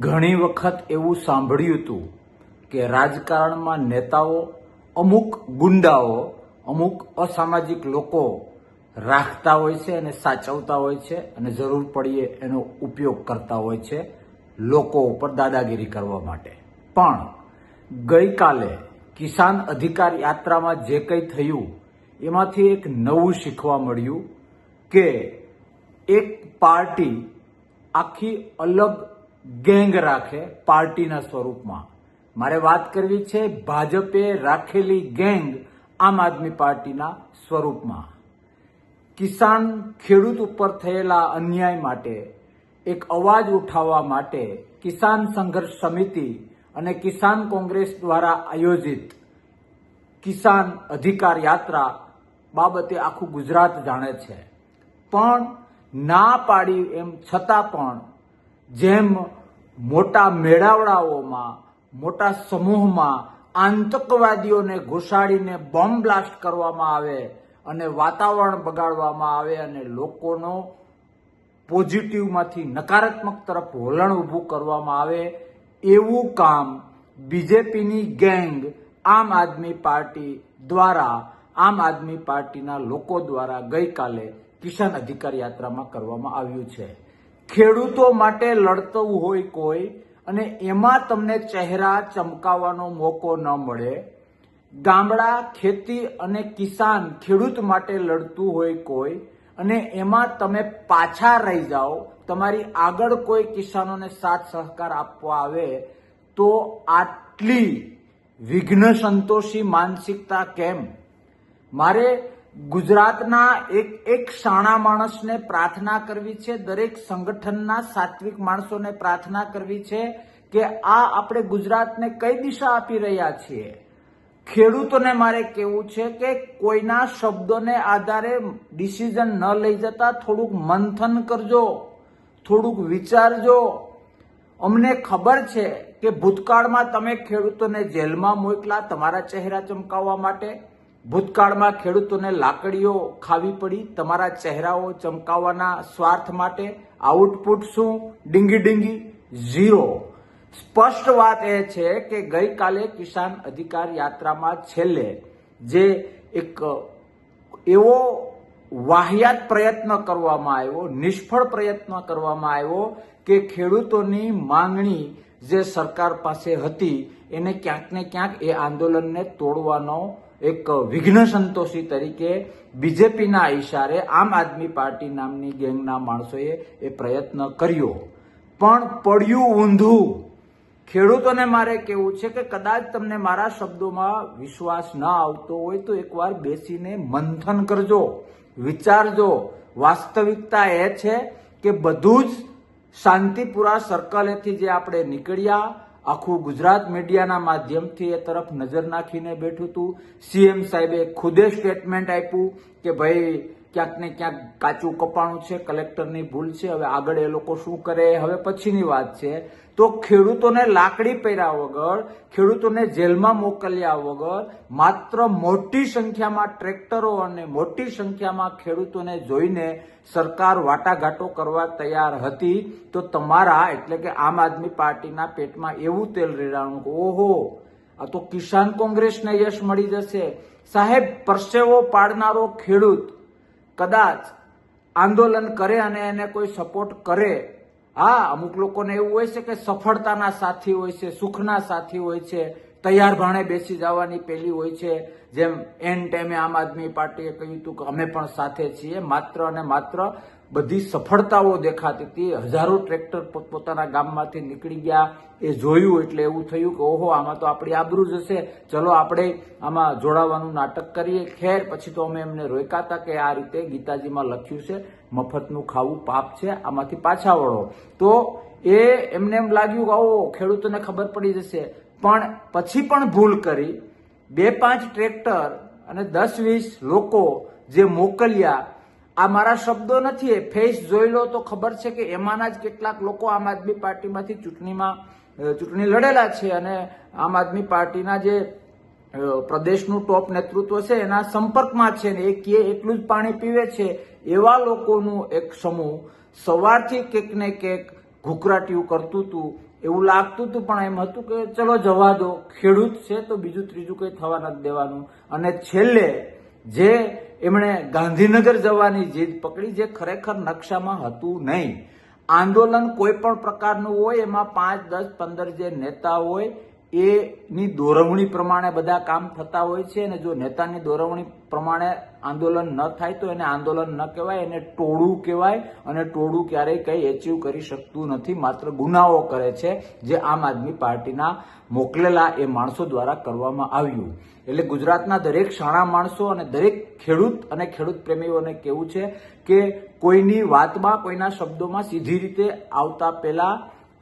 ઘણી વખત એવું સાંભળ્યું હતું કે રાજકારણમાં નેતાઓ અમુક ગુંડાઓ અમુક અસામાજિક લોકો રાખતા હોય છે અને સાચવતા હોય છે અને જરૂર પડીએ એનો ઉપયોગ કરતા હોય છે લોકો ઉપર દાદાગીરી કરવા માટે। પણ ગઈકાલે કિસાન અધિકાર યાત્રામાં જે કંઈ થયું એમાંથી એક નવું શીખવા મળ્યું કે એક પાર્ટી આખી અલગ ગેંગ રાખે પાર્ટીના સ્વરૂપમાં। મારે વાત કરવી છે ભાજપે રાખેલી ગેંગ આમ આદમી પાર્ટીના સ્વરૂપમાં। કિસાન ખેડૂત ઉપર થયેલા અન્યાય માટે એક અવાજ ઉઠાવવા માટે કિસાન સંઘર્ષ સમિતિ અને કિસાન કોંગ્રેસ દ્વારા આયોજિત કિસાન અધિકાર યાત્રા બાબતે આખું ગુજરાત જાણે છે। પણ ના પાડી એમ છતાં પણ જેમ મોટા મેળાવડાઓમાં મોટા સમૂહમાં આતંકવાદીઓને ઘુસાડીને બોમ્બ બ્લાસ્ટ કરવામાં આવે અને વાતાવરણ બગાડવામાં આવે અને લોકોનો પોઝિટિવમાંથી નકારાત્મક તરફ વલણ ઊભું કરવામાં આવે, એવું કામ બીજેપીની ગેંગ આમ આદમી પાર્ટી દ્વારા આમ આદમી પાર્ટીના લોકો દ્વારા ગઈકાલે કિસાન અધિકાર યાત્રામાં કરવામાં આવ્યું છે। ખેડૂતો માટે લડતું હોય કોઈ અને એમાં તમને ચહેરા ચમકાવવાનો મોકો ન મળે, ગામડા ખેતી અને કિસાન ખેડૂત માટે લડતું હોય કોઈ અને એમાં તમે પાછા રહી જાઓ, તમારી આગળ કોઈ કિસાનોને સાથ સહકાર આપવા આવે તો આટલી વિઘ્ન સંતોષી માનસિકતા કેમ? મારે ગુજરાતના એક શાણા માણસને પ્રાર્થના કરવી છે, દરેક સંગઠનના સાત્વિક માણસોને પ્રાર્થના કરવી છે કે આ આપણે ગુજરાતને કઈ દિશા આપી રહ્યા છીએ। ખેડૂતોને મારે કહેવું છે કે કોઈના શબ્દોને આધારે ડિસિઝન ન લઈ જતા થોડુંક મંથન કરજો, થોડુંક વિચારજો। અમને ખબર છે કે ભૂતકાળમાં તમે ખેડૂતોને જેલમાં મોકલા તમારા ચહેરા ચમકાવવા માટે, ભૂતકાળમાં ખેડૂતોને લાકડીઓ ખાવી પડી તમારા ચહેરાઓ ચમકાવવાના સ્વાર્થ માટે। આઉટપુટ શું? ડીંગી ડીંગી, ઝીરો। સ્પષ્ટ વાત એ છે કે ગઈકાલે કિસાન અધિકાર યાત્રામાં છેલ્લે જે એક એવો વાહિયાત પ્રયત્ન કરવામાં આવ્યો, નિષ્ફળ પ્રયત્ન કરવામાં આવ્યો કે ખેડૂતોની માંગણી જે સરકાર પાસે હતી એને ક્યાંક ને ક્યાંક એ આંદોલનને તોડવાનો એક વિઘ્ન સંતોષી તરીકે બીજેપીના ઈશારે આમ આદમી પાર્ટી નામની ગેંગના માણસોએ એ પ્રયત્ન કર્યો, પણ પડ્યું ઊંધું। ખેડૂતોને મારે કહેવું છે કે કદાચ તમને મારા શબ્દોમાં વિશ્વાસ ન આવતો હોય તો એકવાર બેસીને મંથન કરજો, વિચારજો। વાસ્તવિકતા એ છે કે બધું જ શાંતિપુરા સર્કલેથી જે આપણે નીકળ્યા, આખું ગુજરાત મીડિયાના માધ્યમથી એ તરફ નજર નાખીને બેઠું હતું। સીએમ સાહેબે ખુદે સ્ટેટમેન્ટ આપ્યું કે ભાઈ ક્યાંક ને ક્યાંક કાચું કપાણું છે, કલેક્ટરની ભૂલ છે, હવે આગળ એ લોકો શું કરે હવે પછીની વાત છે। તો ખેડૂતોને લાકડી પહેર્યા વગર, ખેડૂતોને જેલમાં મોકલ્યા વગર, માત્ર મોટી સંખ્યામાં ટ્રેક્ટરો અને મોટી સંખ્યામાં ખેડૂતોને જોઈને સરકાર વાટાઘાટો કરવા તૈયાર હતી તો તમારા એટલે કે આમ આદમી પાર્ટીના પેટમાં એવું તેલ રેડાણું કે ઓહો આ તો કિસાન કોંગ્રેસને યશ મળી જશે। સાહેબ, પરસેવો પાડનારો ખેડૂત કદાચ આંદોલન કરે અને એને કોઈ સપોર્ટ કરે, હા અમુક લોકોને એવું હોય છે કે સફળતાના સાથી હોય છે, સુખના સાથી હોય છે, તૈયાર ભાણે બેસી જવાની પેલી હોય છે, જેમ એન ટાઈમે આમ આદમી પાર્ટીએ કહ્યું હતું કે અમે પણ સાથે છીએ। માત્ર અને માત્ર બધી સફળતાઓ દેખાતી હતી, હજારો ટ્રેક્ટર પોતાના ગામમાંથી નીકળી ગયા એ જોયું એટલે એવું થયું કે ઓહો આમાં તો આપણી આબરૂ જશે, ચલો આપણે આમાં જોડાવાનું નાટક કરીએ। ખેર પછી તો અમે એમને રોક્યા હતા કે આ રીતે ગીતાજીમાં લખ્યું છે મફતનું ખાવું પાપ છે, આમાંથી પાછા વળો। તો એ એમને એમ લાગ્યું કે ઓ ખેડૂતોને ખબર પડી જશે, પણ પછી પણ ભૂલ કરી। 2-5 ટ્રેક્ટર અને 10-20 લોકો જે મોકલ્યા, આ મારા શબ્દો નથી, એ ફેસ જોઈ લો તો ખબર છે કે એમાંના જ કેટલાક લોકો આમ આદમી પાર્ટીમાંથી ચૂંટણી લડેલા છે અને આમ આદમી પાર્ટીના જે પ્રદેશનું ટોપ નેતૃત્વ છે એના સંપર્કમાં છે ને એ કે એટલું જ પાણી પીવે છે, એવા લોકોનું એક સમૂહ સવારથી કંઈક ને કંઈક ઘૂકરાટિયું કરતું હતું એવું લાગતું હતું, પણ એમ હતું કે ચલો જવા દો, ખેડૂત છે તો બીજું ત્રીજું કંઈ થવા નથી દેવાનું. અને છેલ્લે જે એમણે ગાંધીનગર જવાની જીદ પકડી, જે ખરેખર નકશામાં હતું નહીં. આંદોલન કોઈ પણ પ્રકારનું હોય એમાં 5, 10, 15 જે નેતા હોય એની દોરવણી પ્રમાણે બધા કામ થતા હોય છે. અને જો નેતાની દોરવણી પ્રમાણે આંદોલન ન થાય તો એને આંદોલન ન કહેવાય, એને ટોળું કહેવાય. અને ટોળું ક્યારેય કંઈ એચીવ કરી શકતું નથી, માત્ર ગુનાઓ કરે છે, જે આમ આદમી પાર્ટીના મોકલેલા એ માણસો દ્વારા કરવામાં આવ્યું. એટલે ગુજરાતના દરેક શાણા માણસો અને દરેક ખેડૂત અને ખેડૂત પ્રેમીઓને કહેવું છે કે કોઈની વાતમાં, કોઈના શબ્દોમાં સીધી રીતે આવતા પહેલા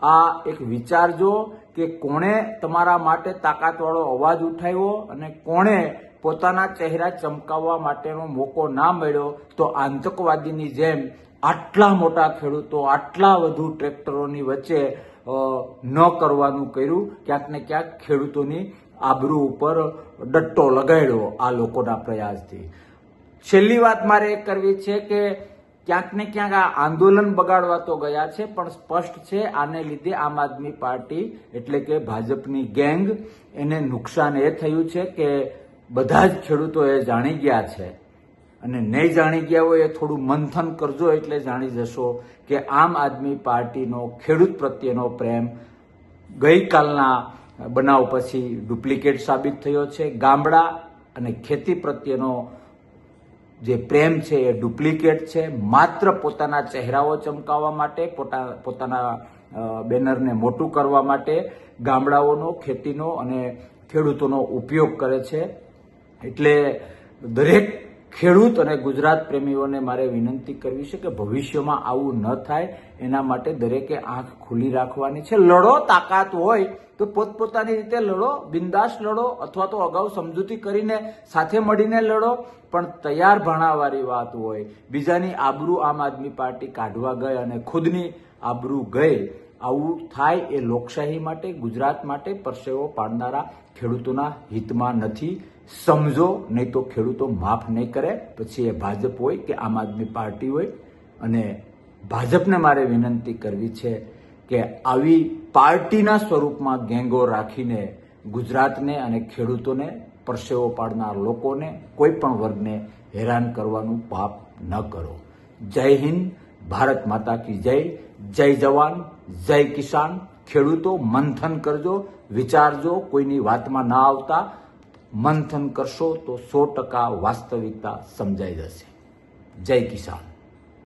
આ એક વિચારજો કે કોણે તમારા માટે તાકાતવાળો અવાજ ઉઠાવ્યો અને કોણે પોતાના ચહેરા ચમકાવવા માટેનો મોકો ના મળ્યો. તો આતંકવાદીની જેમ આટલા મોટા ખેડૂતો, આટલા વધુ ટ્રેક્ટરોની વચ્ચે ન કરવાનું કર્યું. ક્યાંક ને ક્યાંક ખેડૂતોની આબરૂ ઉપર ડટ્ટો લગાડ્યો આ લોકોના પ્રયાસથી. છેલ્લી વાત મારે એ કરવી છે કે ક્યાંક ને ક્યાંક આ આંદોલન બગાડવા તો ગયા છે, પણ સ્પષ્ટ છે આને લીધે આમ આદમી પાર્ટી એટલે કે ભાજપની ગેંગ એને નુકસાન એ થયું છે કે બધા જ ખેડૂતો એ જાણી ગયા છે. અને નહીં જાણી ગયા હોય એ થોડું મંથન કરજો એટલે જાણી જશો કે આમ આદમી પાર્ટીનો ખેડૂત પ્રત્યેનો પ્રેમ ગઈકાલના બનાવ પછી ડુપ્લિકેટ સાબિત થયો છે. ગામડા અને ખેતી પ્રત્યેનો જે પ્રેમ છે એ ડુપ્લિકેટ છે. માત્ર પોતાના ચહેરાઓ ચમકાવવા માટે, પોતાના બેનરને મોટું કરવા માટે ગામડાઓનો, ખેતીનો અને ખેડૂતોનો ઉપયોગ કરે છે. એટલે દરેક ખેડૂત અને ગુજરાત પ્રેમીઓને મારે વિનંતી કરવી છે કે ભવિષ્યમાં આવું ન થાય એના માટે દરેકે આંખ ખુલ્લી રાખવાની છે. લડો, તાકાત હોય તો પોતપોતાની રીતે લડો, બિંદાસ લડો, અથવા તો અગાઉ સમજૂતી કરીને સાથે મળીને લડો. પણ તૈયાર ભાણાવાળી વાત હોય, બીજાની આબરૂ આમ આદમી પાર્ટી કાઢવા ગઈ અને ખુદની આબરૂ ગઈ, આવું થાય એ લોકશાહી માટે, ગુજરાત માટે પરસેવો પાડનારા ખેડૂતોના હિતમાં નથી. સમજો, નહીં તો ખેડૂતો માફ નહીં કરે. પછી એ ભાજપ હોય કે આમ આદમી પાર્ટી હોય. અને ભાજપને મારે વિનંતી કરવી છે કે આવી પાર્ટીના સ્વરૂપમાં ગેંગો રાખીને ગુજરાતને અને ખેડૂતોને, પરસેવો પાડનાર લોકોને, કોઈ પણ વર્ગને હેરાન કરવાનું પાપ ન કરો. જય હિન્દ, ભારત માતા કી જય. જય જવાન, જય કિસાન. ખેડૂતો મંથન કરજો, વિચારજો, કોઈની વાતમાં ના આવતા મંથન કરશો તો 100% વાસ્તવિકતા સમજાઈ જશે. જય કિસાન.